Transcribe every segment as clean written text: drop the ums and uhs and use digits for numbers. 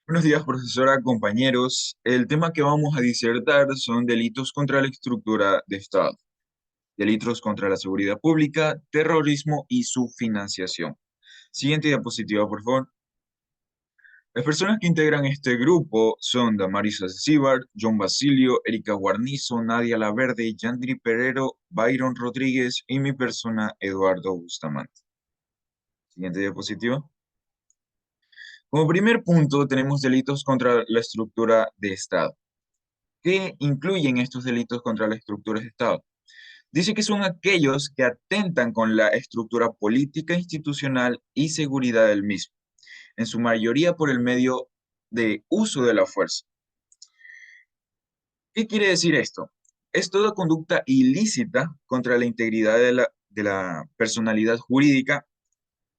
Buenos días, profesora, compañeros. El tema que vamos a disertar son delitos contra la estructura de Estado, delitos contra la seguridad pública, terrorismo y su financiación. Siguiente diapositiva, por favor. Las personas que integran este grupo son Damaris Alcíbar, John Basilio, Erika Guarnizo, Nadia Laverde, Yandri Perero, Byron Rodríguez y mi persona, Eduardo Bustamante. Siguiente diapositiva. Como primer punto, tenemos delitos contra la estructura de Estado. ¿Qué incluyen estos delitos contra las estructuras de Estado? Dice que son aquellos que atentan con la estructura política, institucional y seguridad del mismo, en su mayoría por el medio de uso de la fuerza. ¿Qué quiere decir esto? Es toda conducta ilícita contra la integridad de la personalidad jurídica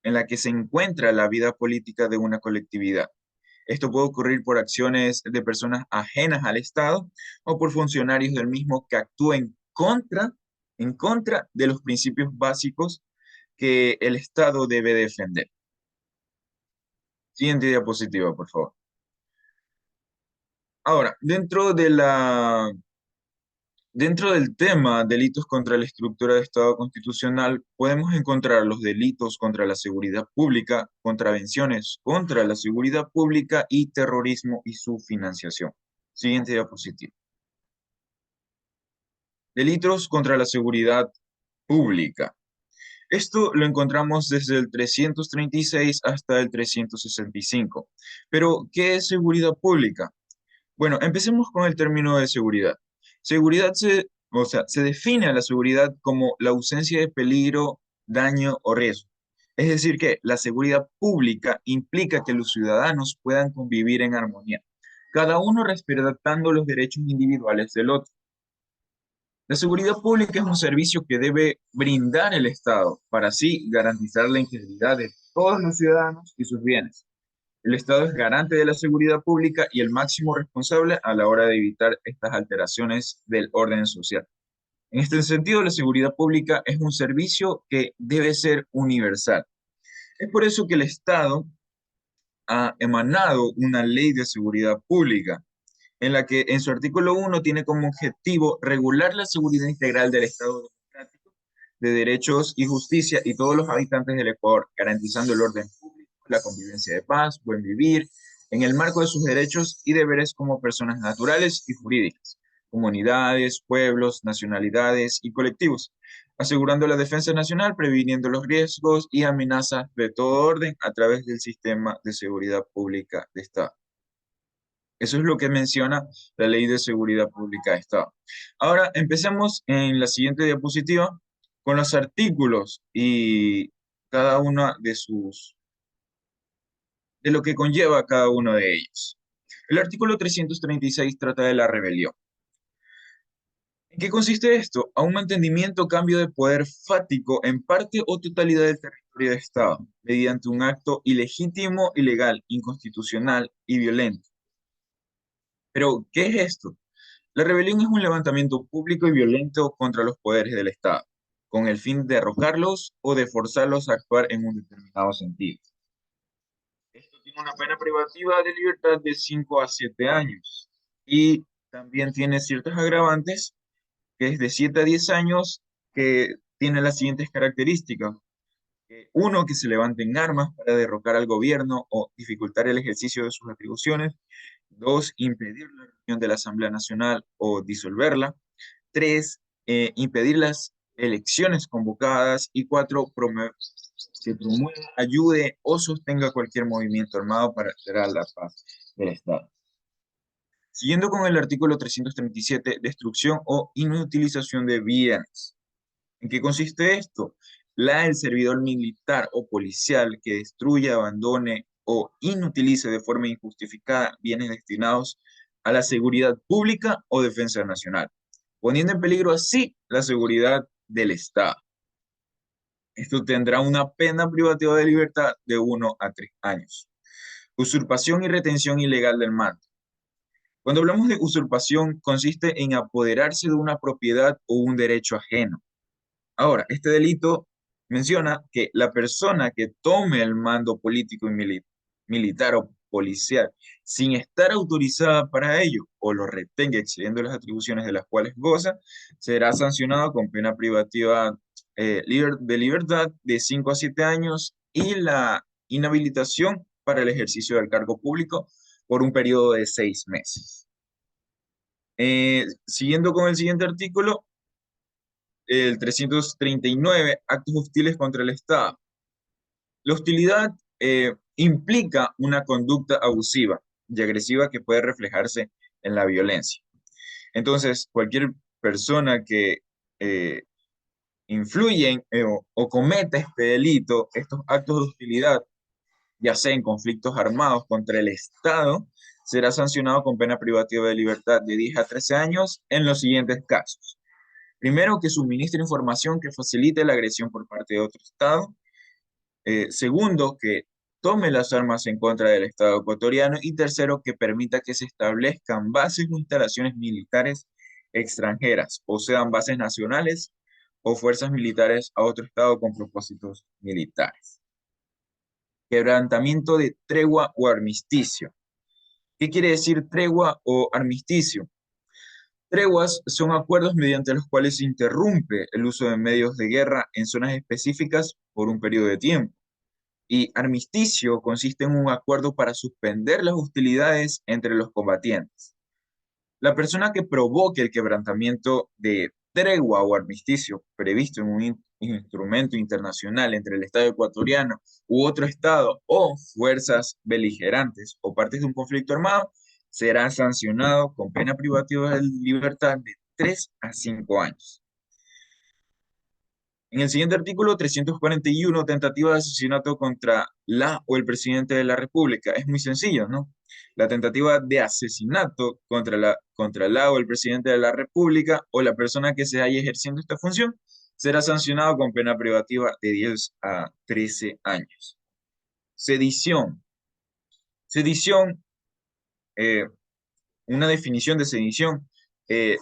en la que se encuentra la vida política de una colectividad. Esto puede ocurrir por acciones de personas ajenas al Estado o por funcionarios del mismo que actúen en contra de los principios básicos que el Estado debe defender. Siguiente diapositiva, por favor. Ahora, dentro del tema delitos contra la estructura de Estado constitucional, podemos encontrar los delitos contra la seguridad pública, contravenciones contra la seguridad pública y terrorismo y su financiación. Siguiente diapositiva. Delitos contra la seguridad pública. Esto lo encontramos desde el 336 hasta el 365. Pero, ¿qué es seguridad pública? Bueno, empecemos con el término de seguridad. Se define a la seguridad como la ausencia de peligro, daño o riesgo. Es decir, que la seguridad pública implica que los ciudadanos puedan convivir en armonía, cada uno respetando los derechos individuales del otro. La seguridad pública es un servicio que debe brindar el Estado para así garantizar la integridad de todos los ciudadanos y sus bienes. El Estado es garante de la seguridad pública y el máximo responsable a la hora de evitar estas alteraciones del orden social. En este sentido, la seguridad pública es un servicio que debe ser universal. Es por eso que el Estado ha emanado una ley de seguridad pública en la que en su artículo 1 tiene como objetivo regular la seguridad integral del Estado democrático, de derechos y justicia y todos los habitantes del Ecuador, garantizando el orden público, la convivencia de paz, buen vivir, en el marco de sus derechos y deberes como personas naturales y jurídicas, comunidades, pueblos, nacionalidades y colectivos, asegurando la defensa nacional, previniendo los riesgos y amenazas de todo orden a través del sistema de seguridad pública de Estado. Eso es lo que menciona la Ley de Seguridad Pública de Estado. Ahora empecemos en la siguiente diapositiva con los artículos y cada una de lo que conlleva cada uno de ellos. El artículo 336 trata de la rebelión. ¿En qué consiste esto? A un mantenimiento o cambio de poder fático en parte o totalidad del territorio de Estado, mediante un acto ilegítimo, ilegal, inconstitucional y violento. Pero, ¿qué es esto? La rebelión es un levantamiento público y violento contra los poderes del Estado, con el fin de derrocarlos o de forzarlos a actuar en un determinado sentido. Esto tiene una pena privativa de libertad de 5 a 7 años y también tiene ciertas agravantes, que es de 7 a 10 años, que tiene las siguientes características. Uno, que se levanten armas para derrocar al gobierno o dificultar el ejercicio de sus atribuciones. Dos, impedir la reunión de la Asamblea Nacional o disolverla. Tres, impedir las elecciones convocadas. Y cuatro, que promueva, ayude o sostenga cualquier movimiento armado para alterar la paz del Estado. Siguiendo con el artículo 337, destrucción o inutilización de bienes. ¿En qué consiste esto? El servidor militar o policial que destruya, abandone o inutilice de forma injustificada bienes destinados a la seguridad pública o defensa nacional, poniendo en peligro así la seguridad del Estado. Esto tendrá una pena privativa de libertad de 1 a 3 años. Usurpación y retención ilegal del mando. Cuando hablamos de usurpación, consiste en apoderarse de una propiedad o un derecho ajeno. Ahora, este delito menciona que la persona que tome el mando político y militar o policial sin estar autorizada para ello o lo retenga excediendo las atribuciones de las cuales goza, será sancionado con pena privativa de libertad de 5 a 7 años y la inhabilitación para el ejercicio del cargo público por un periodo de 6 meses. Siguiendo con el siguiente artículo, el 339, actos hostiles contra el Estado. La hostilidad implica una conducta abusiva y agresiva que puede reflejarse en la violencia. Entonces, cualquier persona que eh, influye o cometa este delito, estos actos de hostilidad, ya sea en conflictos armados contra el Estado, será sancionado con pena privativa de libertad de 10 a 13 años en los siguientes casos. Primero, que suministre información que facilite la agresión por parte de otro Estado. Segundo, que tome las armas en contra del Estado ecuatoriano. Y tercero, que permita que se establezcan bases o instalaciones militares extranjeras, o sean bases nacionales o fuerzas militares a otro Estado con propósitos militares. Quebrantamiento de tregua o armisticio. ¿Qué quiere decir tregua o armisticio? Treguas son acuerdos mediante los cuales se interrumpe el uso de medios de guerra en zonas específicas por un periodo de tiempo. Y armisticio consiste en un acuerdo para suspender las hostilidades entre los combatientes. La persona que provoque el quebrantamiento de tregua o armisticio previsto en un instrumento internacional entre el Estado ecuatoriano u otro Estado o fuerzas beligerantes o partes de un conflicto armado será sancionado con pena privativa de libertad de 3 a 5 años. En el siguiente artículo 341, tentativa de asesinato contra la o el presidente de la República. Es muy sencillo, ¿no? La tentativa de asesinato contra la o el presidente de la República o la persona que se haya ejerciendo esta función será sancionado con pena privativa de 10 a 13 años. Sedición. Sedición, eh, una definición de sedición,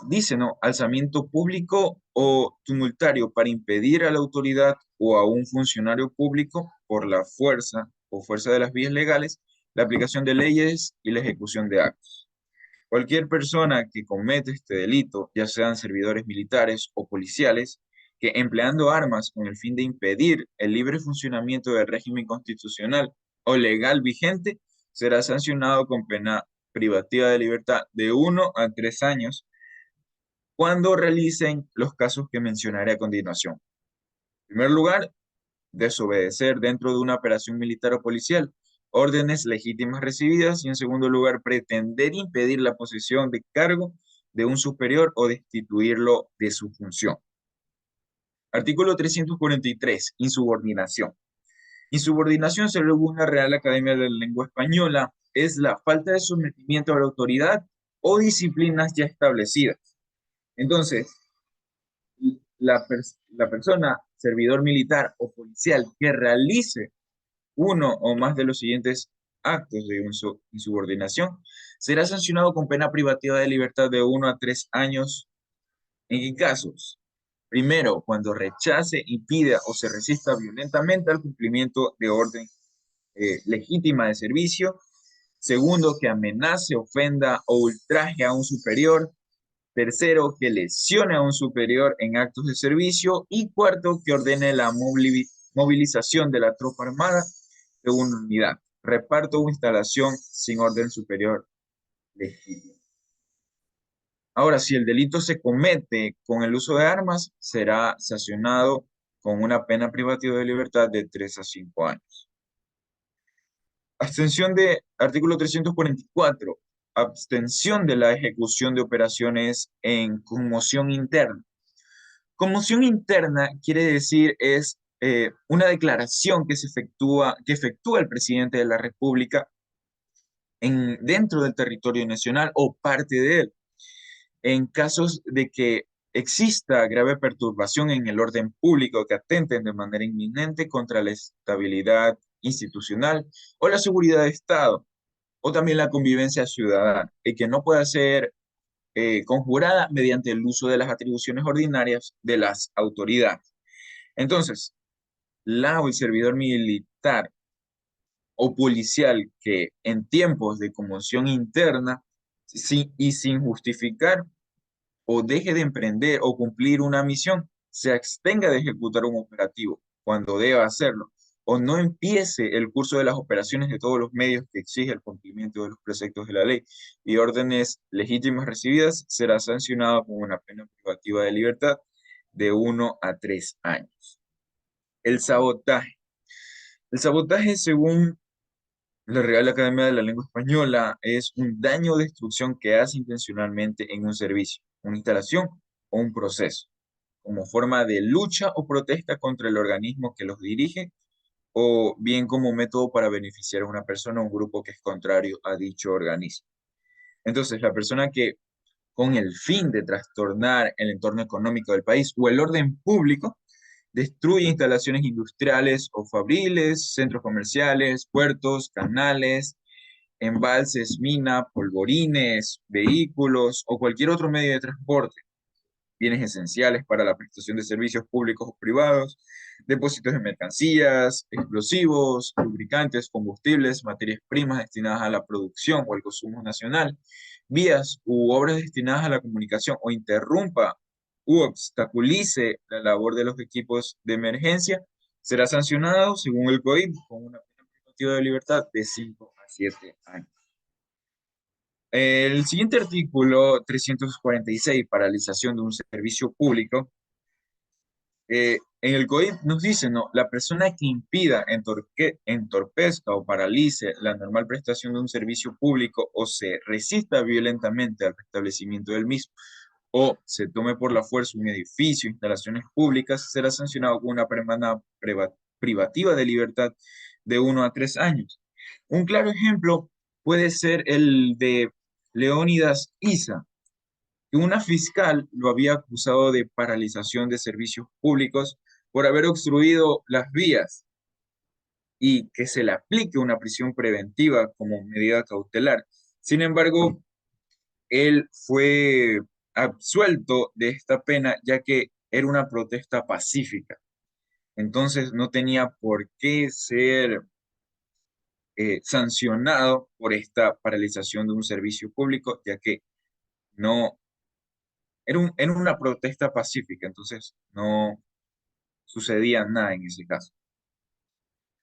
dice, ¿no? Alzamiento público o tumultario para impedir a la autoridad o a un funcionario público por la fuerza o fuerza de las vías legales la aplicación de leyes y la ejecución de actos. Cualquier persona que comete este delito, ya sean servidores militares o policiales, que empleando armas con el fin de impedir el libre funcionamiento del régimen constitucional o legal vigente, será sancionado con pena privativa de libertad de 1 a 3 años cuando realicen los casos que mencionaré a continuación. En primer lugar, desobedecer dentro de una operación militar o policial órdenes legítimas recibidas y en segundo lugar, pretender impedir la posesión de cargo de un superior o destituirlo de su función. Artículo 343. Insubordinación. Insubordinación, según la Real Academia de la Lengua Española, es la falta de sometimiento a la autoridad o disciplinas ya establecidas. Entonces, la persona, servidor militar o policial que realice uno o más de los siguientes actos de insubordinación, será sancionado con pena privativa de libertad de 1 a 3 años. ¿En qué casos? Primero, cuando rechace, impida o se resista violentamente al cumplimiento de orden legítima de servicio. Segundo, que amenace, ofenda o ultraje a un superior. Tercero, que lesione a un superior en actos de servicio. Y cuarto, que ordene la movilización de la tropa armada de una unidad, reparto o instalación sin orden superior legítimo. Ahora, si el delito se comete con el uso de armas, será sancionado con una pena privativa de libertad de 3 a 5 años. Abstención de artículo 344. Abstención de la ejecución de operaciones en conmoción interna. Conmoción interna quiere decir es una declaración que efectúa el presidente de la República dentro del territorio nacional o parte de él, en casos de que exista grave perturbación en el orden público que atenten de manera inminente contra la estabilidad institucional o la seguridad de Estado, o también la convivencia ciudadana, y que no pueda ser conjurada mediante el uso de las atribuciones ordinarias de las autoridades. Entonces, la o el servidor militar o policial que en tiempos de conmoción interna y sin justificar o deje de emprender o cumplir una misión, se abstenga de ejecutar un operativo cuando deba hacerlo, o no empiece el curso de las operaciones de todos los medios que exige el cumplimiento de los preceptos de la ley y órdenes legítimas recibidas, será sancionado con una pena privativa de libertad de 1 a 3 años. El sabotaje. El sabotaje, según la Real Academia de la Lengua Española, es un daño o destrucción que hace intencionalmente en un servicio, una instalación o un proceso, como forma de lucha o protesta contra el organismo que los dirige, o bien como método para beneficiar a una persona o un grupo que es contrario a dicho organismo. Entonces, la persona que con el fin de trastornar el entorno económico del país o el orden público, destruye instalaciones industriales o fabriles, centros comerciales, puertos, canales, embalses, mina, polvorines, vehículos o cualquier otro medio de transporte, bienes esenciales para la prestación de servicios públicos o privados, depósitos de mercancías, explosivos, lubricantes, combustibles, materias primas destinadas a la producción o al consumo nacional, vías u obras destinadas a la comunicación, o interrumpa u obstaculice la labor de los equipos de emergencia, será sancionado, según el COIP, con una pena privativa de libertad de 5 a 7 años. El siguiente artículo 346, paralización de un servicio público, en el COIP nos dice, ¿no? La persona que impida, entorpezca o paralice la normal prestación de un servicio público o se resista violentamente al restablecimiento del mismo o se tome por la fuerza un edificio, instalaciones públicas, será sancionado con una pena privativa de libertad de 1 a 3 años. Un claro ejemplo puede ser el de Leónidas Issa, que una fiscal lo había acusado de paralización de servicios públicos por haber obstruido las vías y que se le aplique una prisión preventiva como medida cautelar. Sin embargo, él fue absuelto de esta pena ya que era una protesta pacífica. Entonces no tenía por qué ser sancionado por esta paralización de un servicio público, ya que no era una protesta pacífica, entonces no sucedía nada en ese caso.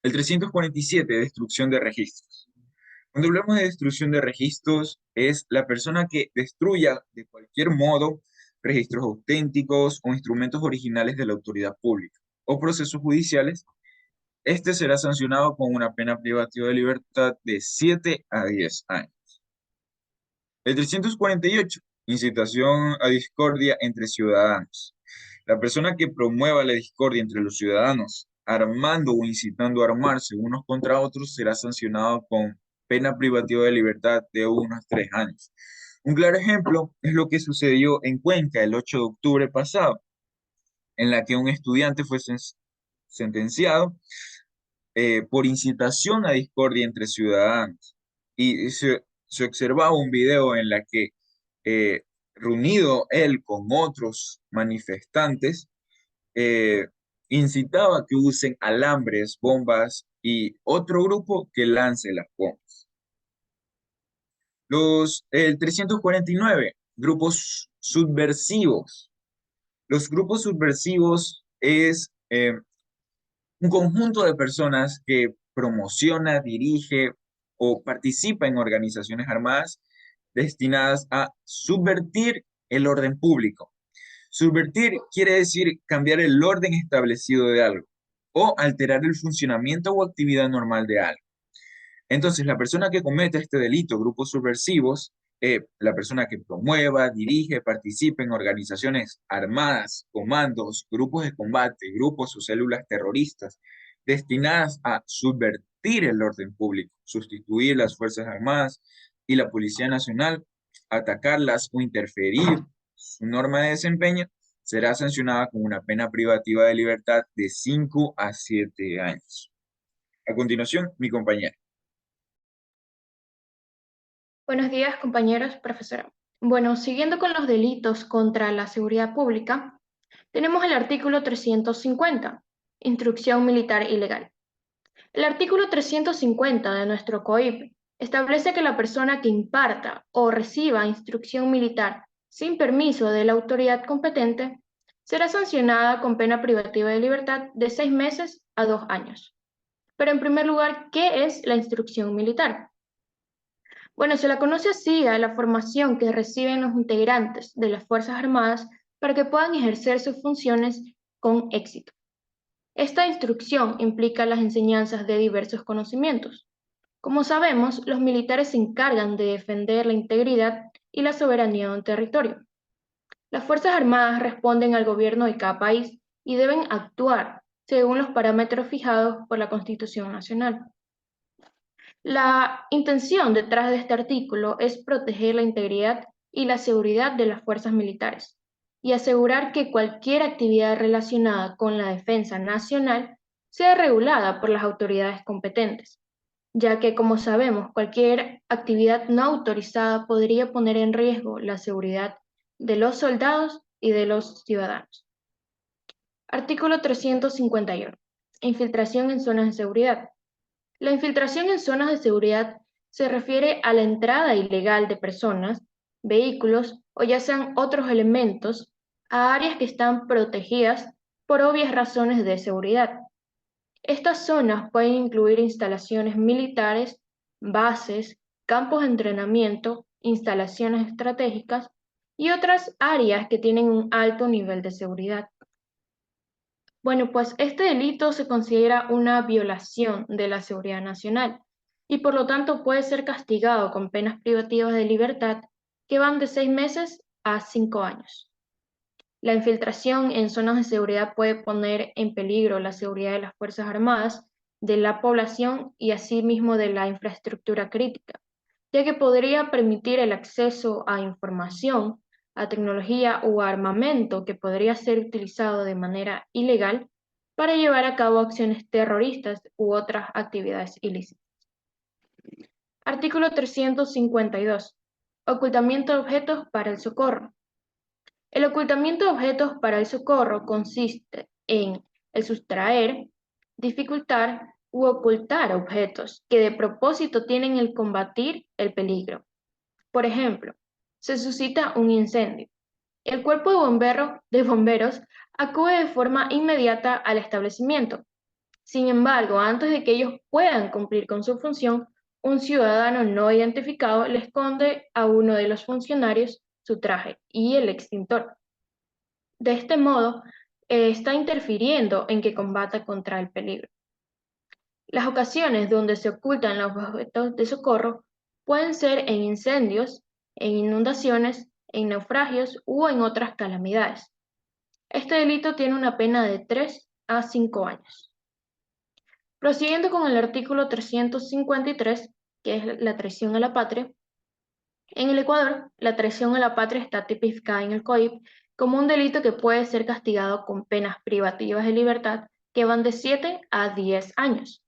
El 347, destrucción de registros. Cuando hablamos de destrucción de registros, es la persona que destruya de cualquier modo registros auténticos o instrumentos originales de la autoridad pública o procesos judiciales. Este será sancionado con una pena privativa de libertad de 7 a 10 años. El 348, incitación a discordia entre ciudadanos. La persona que promueva la discordia entre los ciudadanos, armando o incitando a armarse unos contra otros, será sancionado con pena privativa de libertad de 1 a 3 años. Un claro ejemplo es lo que sucedió en Cuenca el 8 de octubre pasado, en la que un estudiante fue sentenciado por incitación a discordia entre ciudadanos. Y se observaba un video en la que, eh, reunido él con otros manifestantes, eh, incitaba a que usen alambres, bombas y otro grupo que lance las bombas. El 349, grupos subversivos. Los grupos subversivos es un conjunto de personas que promociona, dirige o participa en organizaciones armadas destinadas a subvertir el orden público. Subvertir quiere decir cambiar el orden establecido de algo o alterar el funcionamiento o actividad normal de algo. Entonces, la persona que comete este delito, grupos subversivos, la persona que promueva, dirige, participe en organizaciones armadas, comandos, grupos de combate, grupos o células terroristas destinadas a subvertir el orden público, sustituir las Fuerzas Armadas y la Policía Nacional, atacarlas o interferir su norma de desempeño, será sancionada con una pena privativa de libertad de 5 a 7 años. A continuación, mi compañera. Buenos días, compañeros, profesora. Bueno, siguiendo con los delitos contra la seguridad pública, tenemos el artículo 350, instrucción militar ilegal. El artículo 350 de nuestro COIP establece que la persona que imparta o reciba instrucción militar sin permiso de la autoridad competente será sancionada con pena privativa de libertad de 6 meses a 2 años. Pero en primer lugar, ¿qué es la instrucción militar? Bueno, se la conoce así a la formación que reciben los integrantes de las Fuerzas Armadas para que puedan ejercer sus funciones con éxito. Esta instrucción implica las enseñanzas de diversos conocimientos. Como sabemos, los militares se encargan de defender la integridad y la soberanía de un territorio. Las Fuerzas Armadas responden al gobierno de cada país y deben actuar según los parámetros fijados por la Constitución Nacional. La intención detrás de este artículo es proteger la integridad y la seguridad de las fuerzas militares y asegurar que cualquier actividad relacionada con la defensa nacional sea regulada por las autoridades competentes, ya que, como sabemos, cualquier actividad no autorizada podría poner en riesgo la seguridad de los soldados y de los ciudadanos. Artículo 351. Infiltración en zonas de seguridad. La infiltración en zonas de seguridad se refiere a la entrada ilegal de personas, vehículos o ya sean otros elementos a áreas que están protegidas por obvias razones de seguridad. Estas zonas pueden incluir instalaciones militares, bases, campos de entrenamiento, instalaciones estratégicas y otras áreas que tienen un alto nivel de seguridad. Bueno, pues este delito se considera una violación de la seguridad nacional y por lo tanto puede ser castigado con penas privativas de libertad que van de 6 meses a 5 años. La infiltración en zonas de seguridad puede poner en peligro la seguridad de las Fuerzas Armadas, de la población y asimismo de la infraestructura crítica, ya que podría permitir el acceso a información, a tecnología o a armamento que podría ser utilizado de manera ilegal para llevar a cabo acciones terroristas u otras actividades ilícitas. Artículo 352. Ocultamiento de objetos para el socorro. El ocultamiento de objetos para el socorro consiste en el sustraer, dificultar u ocultar objetos que de propósito tienen el combatir el peligro. Por ejemplo, se suscita un incendio. El cuerpo de bomberos acude de forma inmediata al establecimiento. Sin embargo, antes de que ellos puedan cumplir con su función, un ciudadano no identificado le esconde a uno de los funcionarios su traje y el extintor. De este modo, está interfiriendo en que combata contra el peligro. Las ocasiones donde se ocultan los objetos de socorro pueden ser en incendios, en inundaciones, en naufragios u en otras calamidades. Este delito tiene una pena de 3 a 5 años. Prosiguiendo con el artículo 353, que es la traición a la patria. En el Ecuador, la traición a la patria está tipificada en el COIP como un delito que puede ser castigado con penas privativas de libertad que van de 7 a 10 años,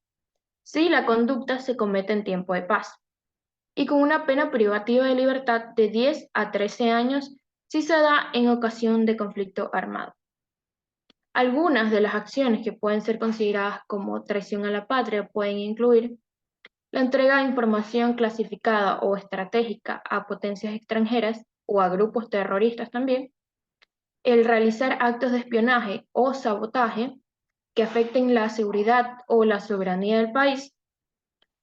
si la conducta se comete en tiempo de paz, y con una pena privativa de libertad de 10 a 13 años si se da en ocasión de conflicto armado. Algunas de las acciones que pueden ser consideradas como traición a la patria pueden incluir la entrega de información clasificada o estratégica a potencias extranjeras o a grupos terroristas también, el realizar actos de espionaje o sabotaje que afecten la seguridad o la soberanía del país,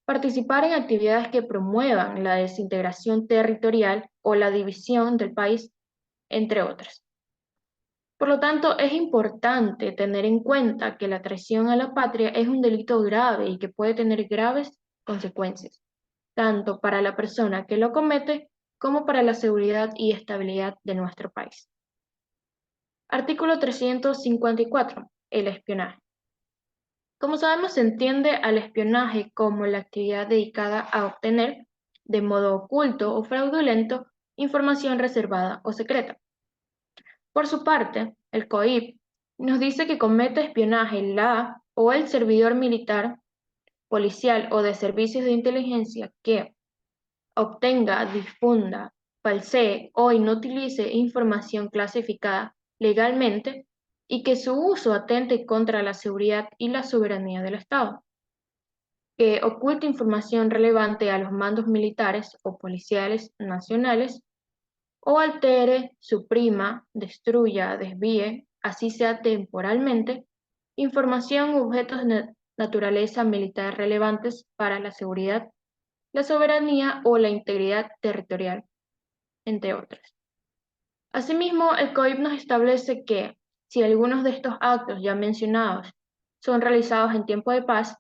participar en actividades que promuevan la desintegración territorial o la división del país, entre otras. Por lo tanto, es importante tener en cuenta que la traición a la patria es un delito grave y que puede tener graves consecuencias, tanto para la persona que lo comete como para la seguridad y estabilidad de nuestro país. Artículo 354. El espionaje. Como sabemos, se entiende al espionaje como la actividad dedicada a obtener, de modo oculto o fraudulento, información reservada o secreta. Por su parte, el COIP nos dice que comete espionaje la o el servidor militar, policial o de servicios de inteligencia que obtenga, difunda, falsee o inutilice información clasificada legalmente y que su uso atente contra la seguridad y la soberanía del Estado. que oculte información relevante a los mandos militares o policiales nacionales o altere, suprima, destruya, desvíe, así sea temporalmente, información u objetos de naturaleza militar relevantes para la seguridad, la soberanía o la integridad territorial, entre otras. Asimismo, el COIP nos establece que, si algunos de estos actos ya mencionados son realizados en tiempo de paz,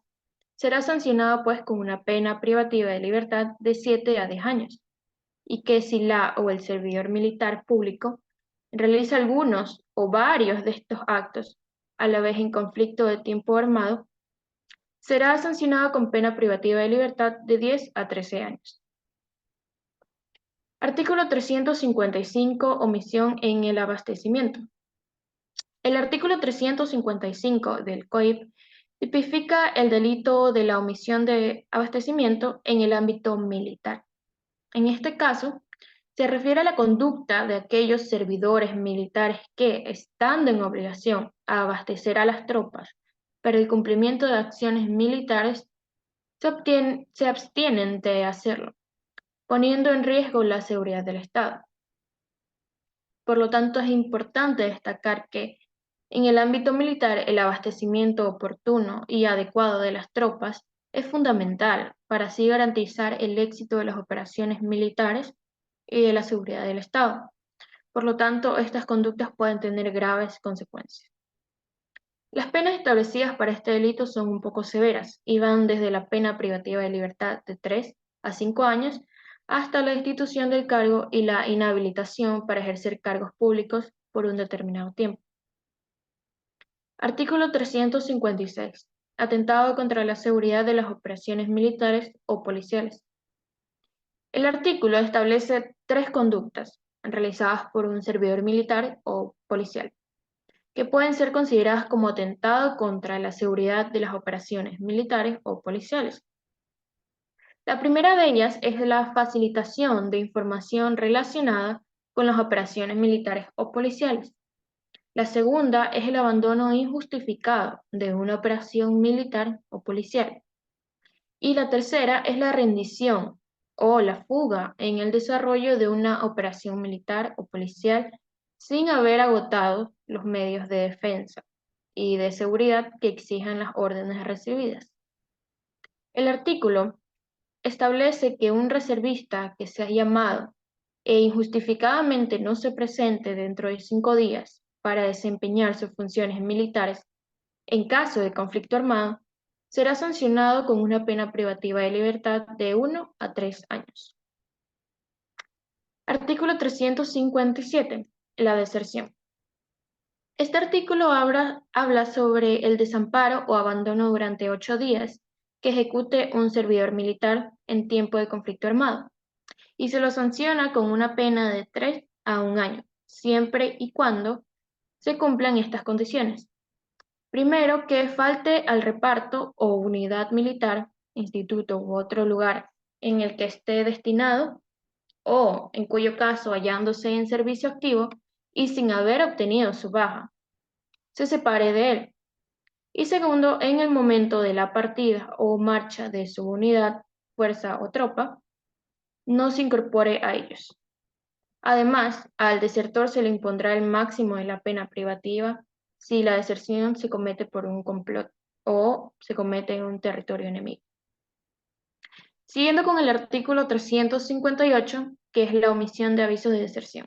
será sancionado pues con una pena privativa de libertad de 7 a 10 años, y que si la o el servidor militar público realiza algunos o varios de estos actos a la vez en conflicto de tiempo armado, será sancionado con pena privativa de libertad de 10 a 13 años. Artículo 355. Omisión en el abastecimiento. El artículo 355 del COIP tipifica el delito de la omisión de abastecimiento en el ámbito militar. En este caso, se refiere a la conducta de aquellos servidores militares que, estando en obligación a abastecer a las tropas para el cumplimiento de acciones militares, se abstienen de hacerlo, poniendo en riesgo la seguridad del Estado. Por lo tanto, es importante destacar que en el ámbito militar el abastecimiento oportuno y adecuado de las tropas es fundamental para así garantizar el éxito de las operaciones militares y de la seguridad del Estado. Por lo tanto, estas conductas pueden tener graves consecuencias. Las penas establecidas para este delito son un poco severas y van desde la pena privativa de libertad de 3 a 5 años hasta la destitución del cargo y la inhabilitación para ejercer cargos públicos por un determinado tiempo. Artículo 356. Atentado contra la seguridad de las operaciones militares o policiales. El artículo establece 3 conductas realizadas por un servidor militar o policial, que pueden ser consideradas como atentado contra la seguridad de las operaciones militares o policiales. La primera de ellas es la facilitación de información relacionada con las operaciones militares o policiales. La segunda es el abandono injustificado de una operación militar o policial. Y la tercera es la rendición o la fuga en el desarrollo de una operación militar o policial sin haber agotado los medios de defensa y de seguridad que exijan las órdenes recibidas. El artículo establece que un reservista que sea llamado e injustificadamente no se presente dentro de 5 días para desempeñar sus funciones militares en caso de conflicto armado, será sancionado con una pena privativa de libertad de 1 a 3 años. Artículo 357. La deserción. Este artículo habla sobre el desamparo o abandono durante 8 días que ejecute un servidor militar en tiempo de conflicto armado, y se lo sanciona con una pena de 3 a 1 año, siempre y cuando se cumplan estas condiciones. Primero, que falte al reparto o unidad militar, instituto u otro lugar en el que esté destinado, o en cuyo caso hallándose en servicio activo y sin haber obtenido su baja, se separe de él. Y segundo, en el momento de la partida o marcha de su unidad, fuerza o tropa, no se incorpore a ellos. Además, al desertor se le impondrá el máximo de la pena privativa si la deserción se comete por un complot o se comete en un territorio enemigo. Siguiendo con el artículo 358, que es la omisión de avisos de deserción.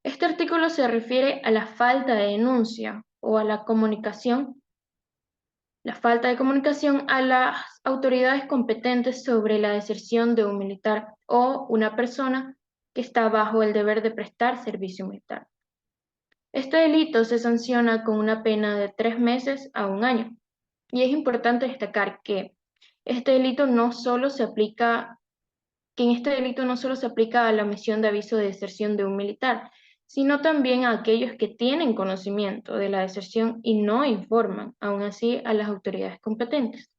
Este artículo se refiere a la falta de denuncia o a la falta de comunicación a las autoridades competentes sobre la deserción de un militar o una persona que está bajo el deber de prestar servicio militar. Este delito se sanciona con una pena de 3 meses a 1 año. Y es importante destacar que este delito no solo se aplica, que en este delito no solo se aplica a la omisión de aviso de deserción de un militar, sino también a aquellos que tienen conocimiento de la deserción y no informan, aún así, a las autoridades competentes.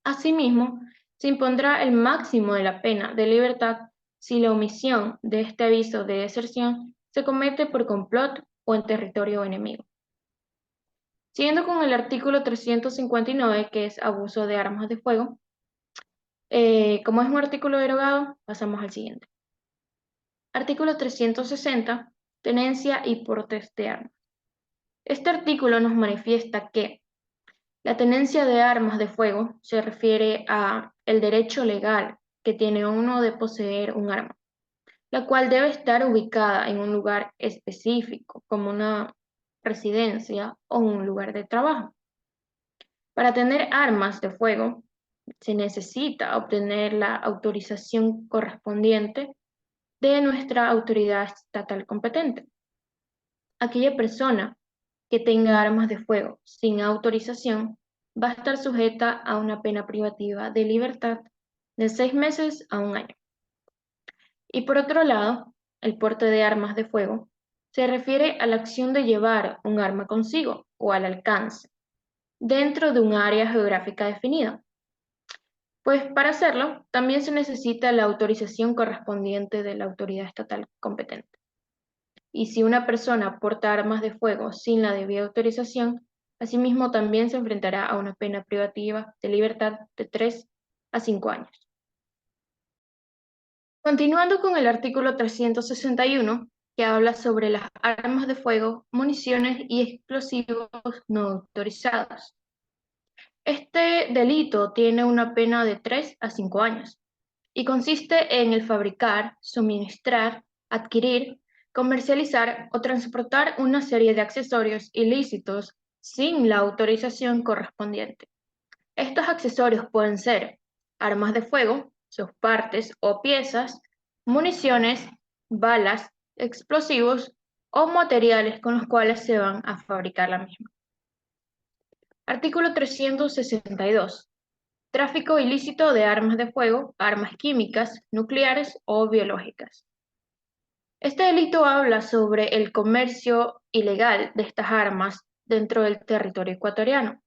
Asimismo, se impondrá el máximo de la pena de libertad si la omisión de este aviso de deserción se comete por complot o en territorio enemigo. Siguiendo con el artículo 359, que es abuso de armas de fuego, como es un artículo derogado, pasamos al siguiente. Artículo 360, tenencia y portes de armas. Este artículo nos manifiesta que la tenencia de armas de fuego se refiere a el derecho legal que tiene uno de poseer un arma, la cual debe estar ubicada en un lugar específico, como una residencia o un lugar de trabajo. Para tener armas de fuego, se necesita obtener la autorización correspondiente de nuestra autoridad estatal competente. Aquella persona que tenga armas de fuego sin autorización va a estar sujeta a una pena privativa de libertad de 6 meses a 1 año. Y por otro lado, el porte de armas de fuego se refiere a la acción de llevar un arma consigo o al alcance dentro de un área geográfica definida. Pues para hacerlo, también se necesita la autorización correspondiente de la autoridad estatal competente. Y si una persona porta armas de fuego sin la debida autorización, asimismo también se enfrentará a una pena privativa de libertad de 3 a 5 años. Continuando con el artículo 361, que habla sobre las armas de fuego, municiones y explosivos no autorizados. Este delito tiene una pena de 3 a 5 años y consiste en el fabricar, suministrar, adquirir, comercializar o transportar una serie de accesorios ilícitos sin la autorización correspondiente. Estos accesorios pueden ser armas de fuego, sus partes o piezas, municiones, balas, explosivos o materiales con los cuales se van a fabricar la misma. Artículo 362. Tráfico ilícito de armas de fuego, armas químicas, nucleares o biológicas. Este delito habla sobre el comercio ilegal de estas armas dentro del territorio ecuatoriano.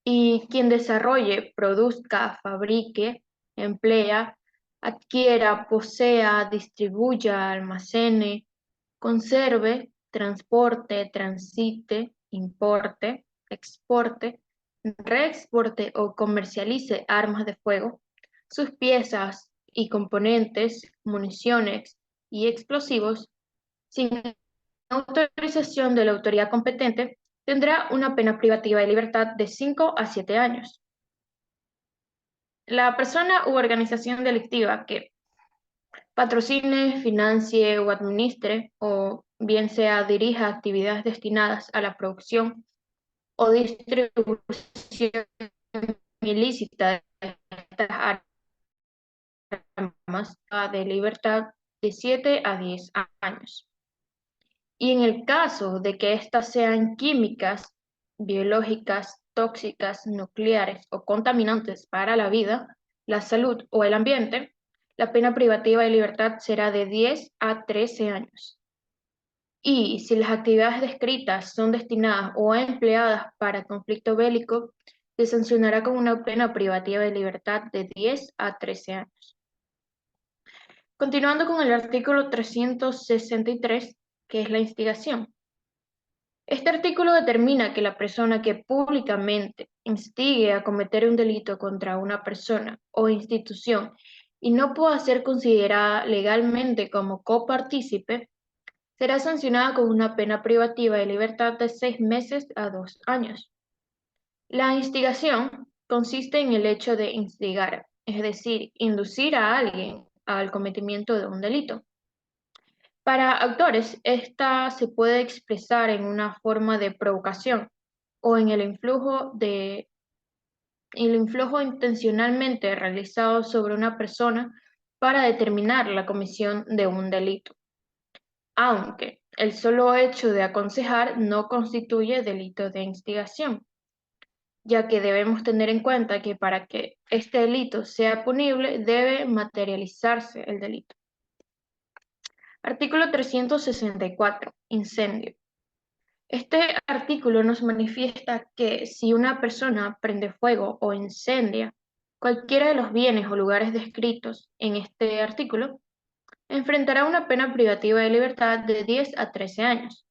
Y quien desarrolle, produzca, fabrique, emplea, adquiera, posea, distribuya, almacene, conserve, transporte, transite, importe, exporte, reexporte o comercialice armas de fuego, sus piezas y componentes, municiones y explosivos, sin autorización de la autoridad competente, tendrá una pena privativa de libertad de 5 a 7 años. La persona u organización delictiva que patrocine, financie o administre, o bien sea dirija actividades destinadas a la producción o distribución ilícita de estas armas de libertad de 7 a 10 años. Y en el caso de que éstas sean químicas, biológicas, tóxicas, nucleares o contaminantes para la vida, la salud o el ambiente, la pena privativa de libertad será de 10 a 13 años. Y si las actividades descritas son destinadas o empleadas para conflicto bélico, se sancionará con una pena privativa de libertad de 10 a 13 años. Continuando con el artículo 363, que es la instigación. Este artículo determina que la persona que públicamente instigue a cometer un delito contra una persona o institución y no pueda ser considerada legalmente como copartícipe, será sancionada con una pena privativa de libertad de 6 meses a 2 años. La instigación consiste en el hecho de instigar, es decir, inducir a alguien al cometimiento de un delito. Para autores, esta se puede expresar en una forma de provocación o en el influjo intencionalmente realizado sobre una persona para determinar la comisión de un delito, aunque el solo hecho de aconsejar no constituye delito de instigación, ya que debemos tener en cuenta que para que este delito sea punible debe materializarse el delito. Artículo 364. Incendio. Este artículo nos manifiesta que si una persona prende fuego o incendia cualquiera de los bienes o lugares descritos en este artículo, enfrentará una pena privativa de libertad de 10 a 13 años.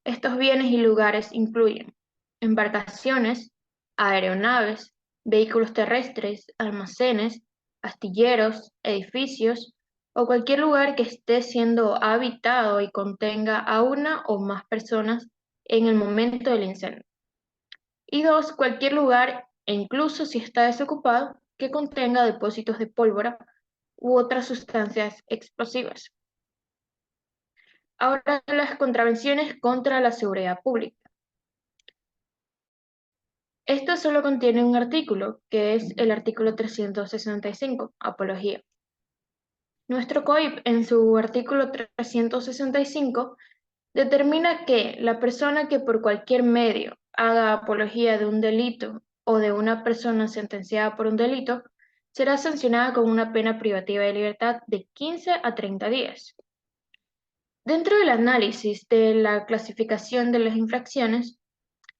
Estos bienes y lugares incluyen embarcaciones, aeronaves, vehículos terrestres, almacenes, astilleros, edificios o cualquier lugar que esté siendo habitado y contenga a una o más personas en el momento del incendio. Y dos, cualquier lugar, e incluso si está desocupado, que contenga depósitos de pólvora u otras sustancias explosivas. Ahora, las contravenciones contra la seguridad pública. Esto solo contiene un artículo, que es el artículo 365, apología. Nuestro COIP, en su artículo 365, determina que la persona que por cualquier medio haga apología de un delito o de una persona sentenciada por un delito será sancionada con una pena privativa de libertad de 15 a 30 días. Dentro del análisis de la clasificación de las infracciones,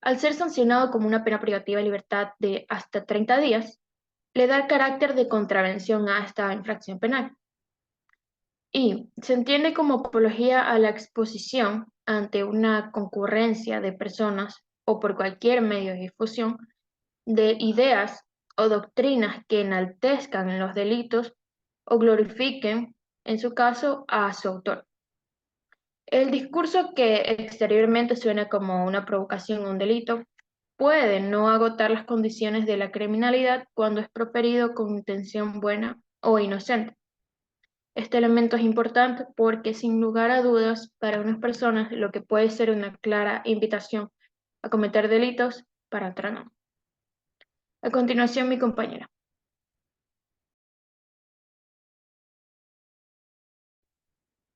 al ser sancionado como una pena privativa de libertad de hasta 30 días, le da el carácter de contravención a esta infracción penal. Y se entiende como apología a la exposición ante una concurrencia de personas o por cualquier medio de difusión de ideas o doctrinas que enaltezcan los delitos o glorifiquen, en su caso, a su autor. El discurso que exteriormente suena como una provocación a un delito puede no agotar las condiciones de la criminalidad cuando es proferido con intención buena o inocente. Este elemento es importante porque, sin lugar a dudas, para unas personas lo que puede ser una clara invitación a cometer delitos, para otras no. A continuación, mi compañera.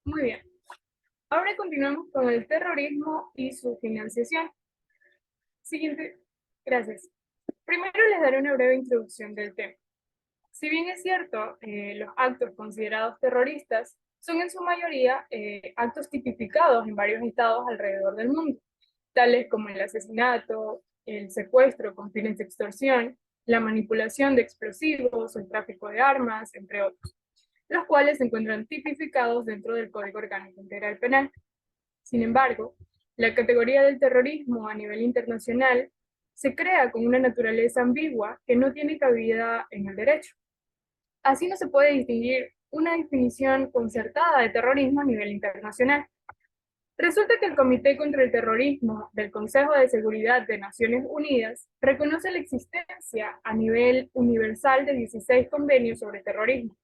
Muy bien. Ahora continuamos con el terrorismo y su financiación. Siguiente. Gracias. Primero les daré una breve introducción del tema. Si bien es cierto, los actos considerados terroristas son en su mayoría actos tipificados en varios estados alrededor del mundo, tales como el asesinato, el secuestro con fines de extorsión, la manipulación de explosivos, el tráfico de armas, entre otros, los cuales se encuentran tipificados dentro del Código Orgánico Integral Penal. Sin embargo, la categoría del terrorismo a nivel internacional se crea con una naturaleza ambigua que no tiene cabida en el derecho. Así no se puede distinguir una definición concertada de terrorismo a nivel internacional. Resulta que el Comité contra el Terrorismo del Consejo de Seguridad de Naciones Unidas reconoce la existencia a nivel universal de 16 convenios sobre terrorismo,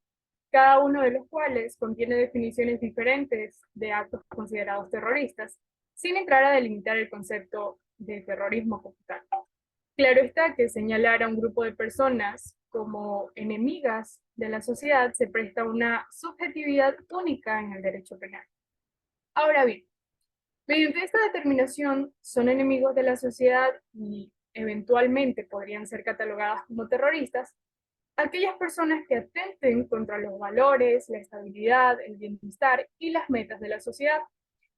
cada uno de los cuales contiene definiciones diferentes de actos considerados terroristas, sin entrar a delimitar el concepto de terrorismo como tal. Claro está que señalar a un grupo de personas como enemigas de la sociedad se presta una subjetividad única en el derecho penal. Ahora bien, mediante esta determinación son enemigos de la sociedad y eventualmente podrían ser catalogadas como terroristas aquellas personas que atenten contra los valores, la estabilidad, el bienestar y las metas de la sociedad.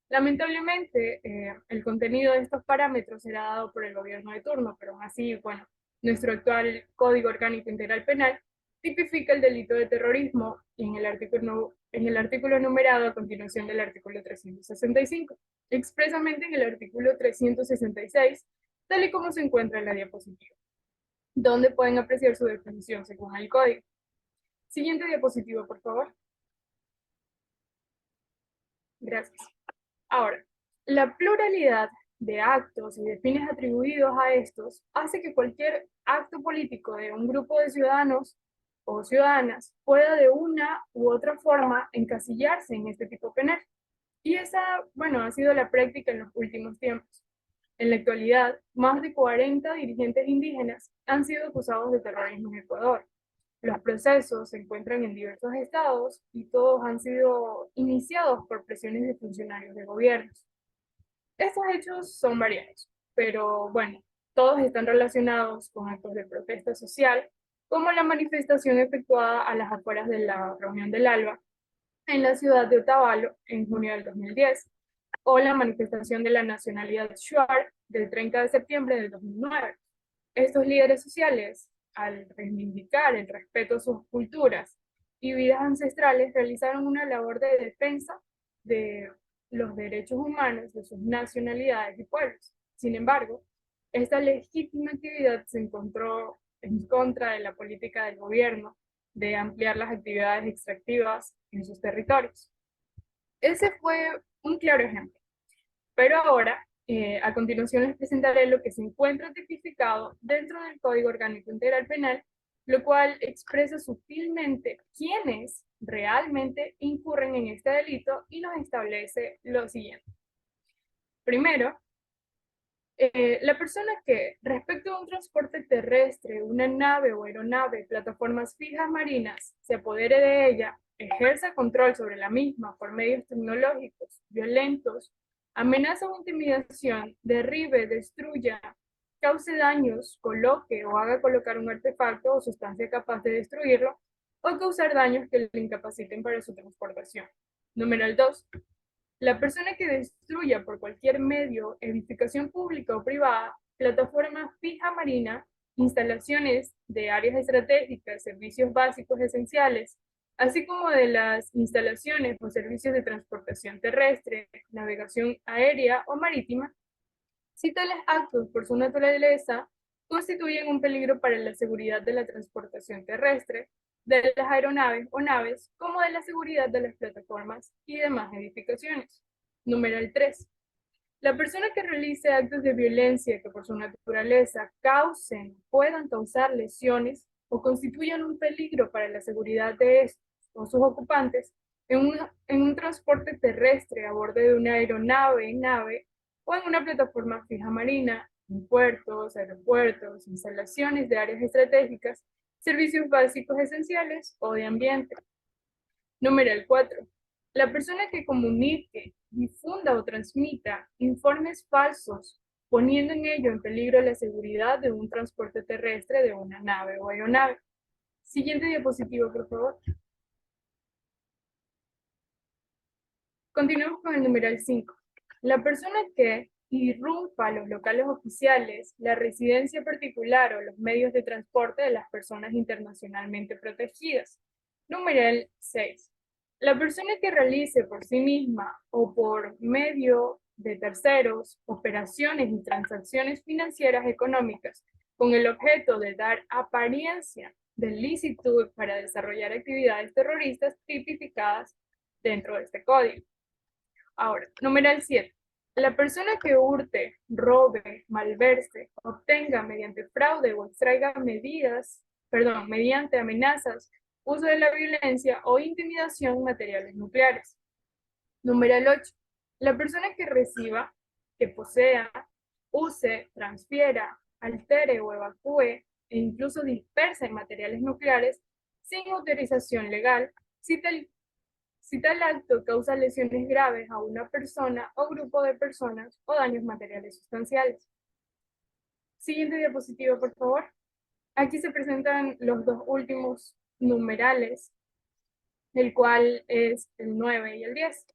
Lamentablemente, el contenido de estos parámetros será dado por el gobierno de turno, pero aún así, bueno, nuestro actual Código Orgánico Integral Penal tipifica el delito de terrorismo en el artículo numerado a continuación del artículo 365, expresamente en el artículo 366, tal y como se encuentra en la diapositiva, donde pueden apreciar su definición según el código. Siguiente diapositiva, por favor. Gracias. Ahora, la pluralidad de actos y de fines atribuidos a estos hace que cualquier acto político de un grupo de ciudadanos o ciudadanas pueda de una u otra forma encasillarse en este tipo penal. Y esa, bueno, ha sido la práctica en los últimos tiempos. En la actualidad, más de 40 dirigentes indígenas han sido acusados de terrorismo en Ecuador. Los procesos se encuentran en diversos estados y todos han sido iniciados por presiones de funcionarios de gobiernos. Estos hechos son variados, pero bueno, todos están relacionados con actos de protesta social, como la manifestación efectuada a las afueras de la reunión del ALBA en la ciudad de Otavalo en junio del 2010, o la manifestación de la nacionalidad Shuar del 30 de septiembre del 2009. Estos líderes sociales, al reivindicar el respeto a sus culturas y vidas ancestrales, realizaron una labor de defensa de los derechos humanos de sus nacionalidades y pueblos. Sin embargo, esta legítima actividad se encontró en contra de la política del gobierno de ampliar las actividades extractivas en sus territorios. Ese fue un claro ejemplo. Pero ahora, a continuación les presentaré lo que se encuentra tipificado dentro del Código Orgánico Integral Penal, lo cual expresa sutilmente quiénes realmente incurren en este delito y nos establece lo siguiente. Primero, la persona que, respecto a un transporte terrestre, una nave o aeronave, plataformas fijas marinas, se apodere de ella, ejerza control sobre la misma por medios tecnológicos, violentos, amenaza o intimidación, derribe, destruya, cause daños, coloque o haga colocar un artefacto o sustancia capaz de destruirlo, o causar daños que le incapaciten para su transportación. Numeral 2. La persona que destruya por cualquier medio, edificación pública o privada, plataforma fija marina, instalaciones de áreas estratégicas, servicios básicos esenciales, así como de las instalaciones o servicios de transportación terrestre, navegación aérea o marítima, si tales actos por su naturaleza constituyen un peligro para la seguridad de la transportación terrestre, de las aeronaves o naves, como de la seguridad de las plataformas y demás edificaciones. Numeral 3. La persona que realice actos de violencia que por su naturaleza puedan causar lesiones o constituyan un peligro para la seguridad de estos o sus ocupantes en un transporte terrestre a bordo de una aeronave, nave o en una plataforma fija marina, en puertos, aeropuertos, instalaciones de áreas estratégicas, servicios básicos esenciales o de ambiente. Numeral 4. La persona que comunique, difunda o transmita informes falsos, poniendo en ello en peligro la seguridad de un transporte terrestre de una nave o aeronave. Siguiente diapositiva, por favor. Continuamos con el numeral 5. La persona que irrumpa los locales oficiales, la residencia particular o los medios de transporte de las personas internacionalmente protegidas. Numeral 6. La persona que realice por sí misma o por medio de terceros operaciones y transacciones financieras económicas con el objeto de dar apariencia de licitud para desarrollar actividades terroristas tipificadas dentro de este código. Ahora, numeral 7. La persona que hurte, robe, malverse, obtenga mediante fraude o extraiga mediante amenazas, uso de la violencia o intimidación materiales nucleares. Numeral 8. La persona que reciba, que posea, use, transfiera, altere o evacúe e incluso disperse materiales nucleares sin autorización legal, si tal acto causa lesiones graves a una persona o grupo de personas o daños materiales sustanciales. Siguiente diapositiva, por favor. Aquí se presentan los dos últimos numerales, el cual es el 9 y el 10.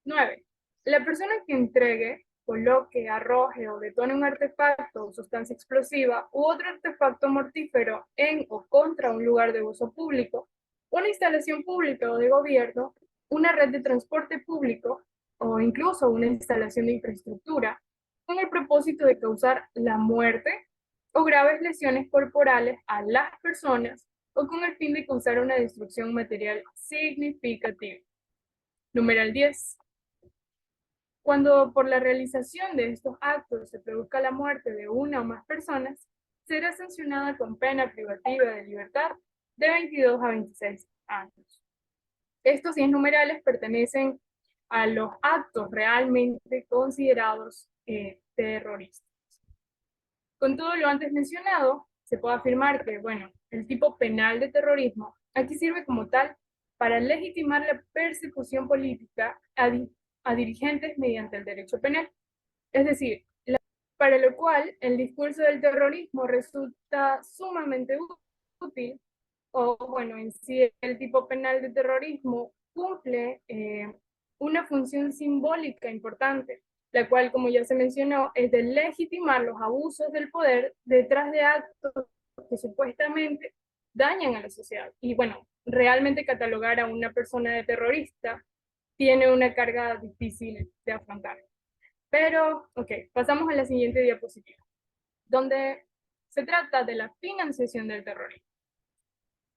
9. La persona que entregue, coloque, arroje o detone un artefacto o sustancia explosiva u otro artefacto mortífero en o contra un lugar de uso público, una instalación pública o de gobierno, una red de transporte público o incluso una instalación de infraestructura, con el propósito de causar la muerte o graves lesiones corporales a las personas o con el fin de causar una destrucción material significativa. Numeral 10. Cuando por la realización de estos actos se produzca la muerte de una o más personas, será sancionada con pena privativa de libertad de 22 a 26 años. Estos 10 numerales pertenecen a los actos realmente considerados terroristas. Con todo lo antes mencionado, se puede afirmar que, bueno, el tipo penal de terrorismo aquí sirve como tal para legitimar la persecución política a dirigentes mediante el derecho penal. Es decir, para lo cual el discurso del terrorismo resulta sumamente útil, o bueno, en sí el tipo penal de terrorismo cumple una función simbólica importante, la cual, como ya se mencionó, es de legitimar los abusos del poder detrás de actos que supuestamente dañan a la sociedad. Y bueno, realmente catalogar a una persona de terrorista tiene una carga difícil de afrontar. Pero, ok, pasamos a la siguiente diapositiva. donde se trata de la financiación del terrorismo.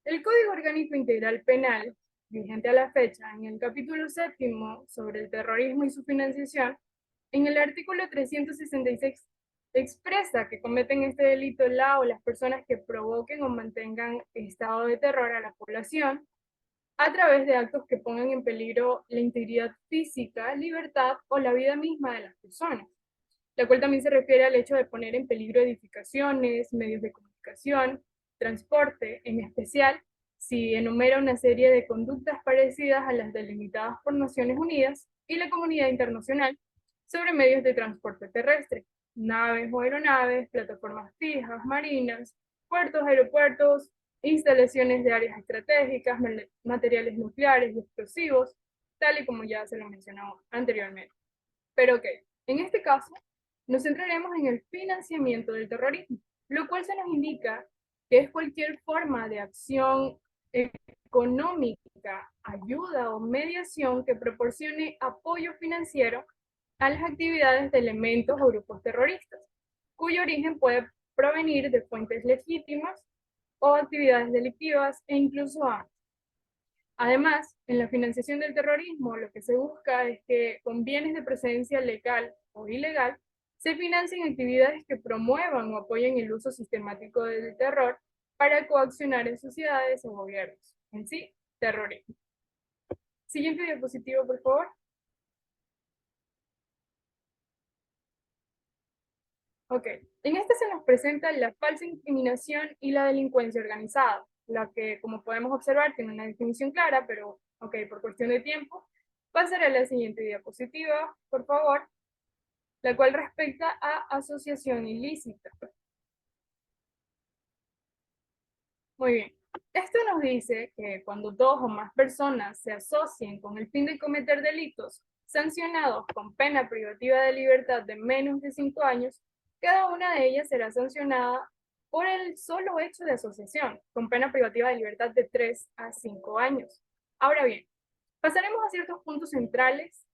El Código Orgánico Integral Penal, vigente a la fecha, en el capítulo 7 sobre el terrorismo y su financiación, en el artículo 366 expresa que cometen este delito la o las personas que provoquen o mantengan estado de terror a la población a través de actos que pongan en peligro la integridad física, libertad o la vida misma de las personas, la cual también se refiere al hecho de poner en peligro edificaciones, medios de comunicación, transporte, en especial si enumera una serie de conductas parecidas a las delimitadas por Naciones Unidas y la comunidad internacional sobre medios de transporte terrestre, naves o aeronaves, plataformas fijas, marinas, puertos, aeropuertos, instalaciones de áreas estratégicas, materiales nucleares y explosivos, tal y como ya se lo mencionaba anteriormente. Pero ok, en este caso nos centraremos en el financiamiento del terrorismo, lo cual se nos indica que es cualquier forma de acción económica, ayuda o mediación que proporcione apoyo financiero a las actividades de elementos o grupos terroristas, cuyo origen puede provenir de fuentes legítimas o actividades delictivas e incluso ambas. Además, en la financiación del terrorismo, lo que se busca es que con bienes de procedencia legal o ilegal se financien actividades que promuevan o apoyen el uso sistemático del terror para coaccionar en sociedades o gobiernos. En sí, terrorismo. Siguiente diapositiva, por favor. Ok, en este se nos presenta la falsa incriminación y la delincuencia organizada, la que, como podemos observar, tiene una definición clara, pero, ok, por cuestión de tiempo, pasaré a la siguiente diapositiva, por favor, la cual respecta a asociación ilícita. Muy bien. Esto nos dice que cuando dos o más personas se asocien con el fin de cometer delitos sancionados con pena privativa de libertad de menos de 5 años, cada una de ellas será sancionada por el solo hecho de asociación, con pena privativa de libertad de 3 a 5 años. Ahora bien, pasaremos a ciertos puntos centrales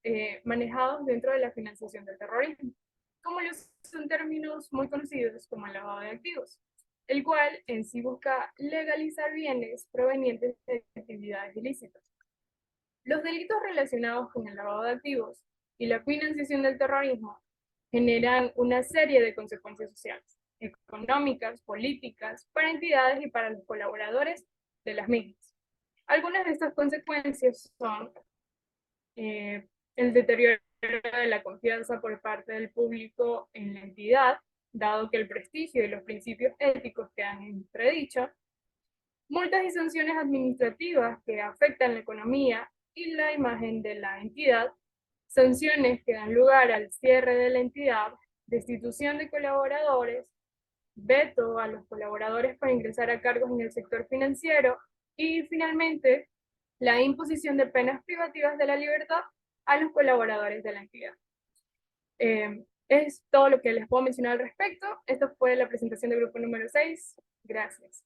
manejados dentro de la financiación del terrorismo, como son términos muy conocidos como el lavado de activos, el cual en sí busca legalizar bienes provenientes de actividades ilícitas. Los delitos relacionados con el lavado de activos y la financiación del terrorismo generan una serie de consecuencias sociales, económicas, políticas, para entidades y para los colaboradores de las mismas. Algunas de estas consecuencias son el deterioro de la confianza por parte del público en la entidad, dado que el prestigio y los principios éticos quedan en entredicho, multas y sanciones administrativas que afectan la economía y la imagen de la entidad, sanciones que dan lugar al cierre de la entidad, destitución de colaboradores, veto a los colaboradores para ingresar a cargos en el sector financiero y finalmente la imposición de penas privativas de la libertad a los colaboradores de la entidad. Es todo lo que les puedo mencionar al respecto. Esto fue la presentación del grupo número 6. Gracias.